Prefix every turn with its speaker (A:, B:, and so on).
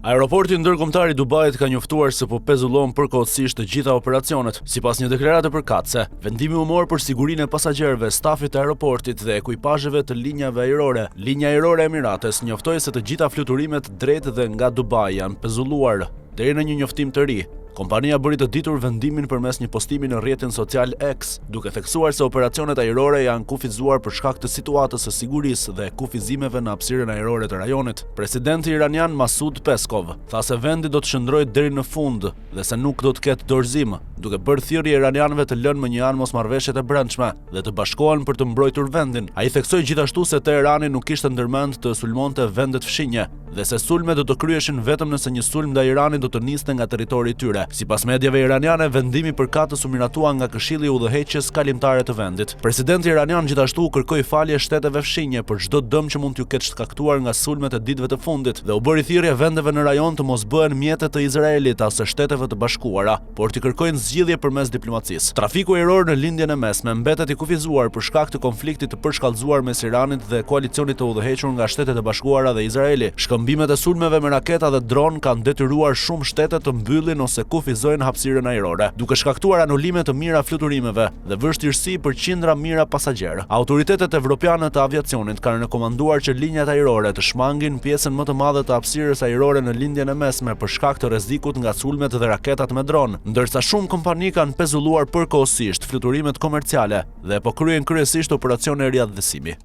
A: Aeroporti ndërkombëtar i Dubait ka njoftuar se po pezullon përkohësisht të gjitha operacionet. Sipas një deklarate përkatëse, vendimi u mor për sigurinë e pasagerëve, stafit të aeroportit dhe ekuipazheve të linjave ajrore. Linja ajrore e Emirates njoftoi se të gjitha fluturimet drejt dhe nga Dubai janë pezulluar. Deri në një njoftim të ri, kompania bëri të ditur vendimin përmes një postimi në rrjetin social X, duke theksuar se operacionet ajrore janë kufizuar për shkak të situatës së sigurisë dhe kufizimeve në hapësirën ajrore të rajonit. Presidenti iranian Masud Peskov tha se vendi do të shndrojë deri në fund dhe se nuk do të ketë dorëzim, duke bërë thirrje iranianëve të lënë më një anë mosmarrveshjet e brendshme dhe të bashkohen për të mbrojtur vendin. Ai theksoi gjithashtu se Teherani nuk kishte ndërmend të sulmonte vendet fshinje dhe se sulmet do të kryheshin vetëm nëse një sulm ndaj Iranit do të niste nga territori i tyre. Sipas mediave iraniane, vendimi përkatës u miratua nga Këshilli i Udhëheqjes Kalimtare të vendit. Presidenti iranian gjithashtu kërkoi falje shteteve fshinje për çdo dëm që mund t'ju ketë shkaktuar nga sulmet e ditëve të fundit dhe u bëri thirrje vendeve në rajon të mos bëhen mjete të Izraelit ose Shteteve të Bashkuara, por t'i kërkojnë zgjidhje përmes diplomacisë. Trafiku ajror në lindjen e mesme mbetet i kufizuar për shkak të konfliktit të përshkallëzuar mes Iranit dhe koalicionit të udhëhequr nga Shtetet e Bashkuara dhe Izraeli. Shkëmbimet e sulmeve me raketa dhe dron kanë detyruar shumë shtete të mbyllin ose kufizojnë hapësirën ajrore, duke shkaktuar anulime të mira fluturimeve dhe vështirësi për qindra mijëra pasagerë. Autoritetet evropiane të aviacionit kanë rekomanduar që linjat ajrore të shmangin pjesën më të madhe të hapësirës ajrore në lindjen e mesme për shkak të rrezikut nga sulmet dhe raketat me dron, ndërsa shumë kompani kanë pezulluar përkohësisht fluturimet komerciale dhe po kryejnë kryesisht operacione riadhësimi.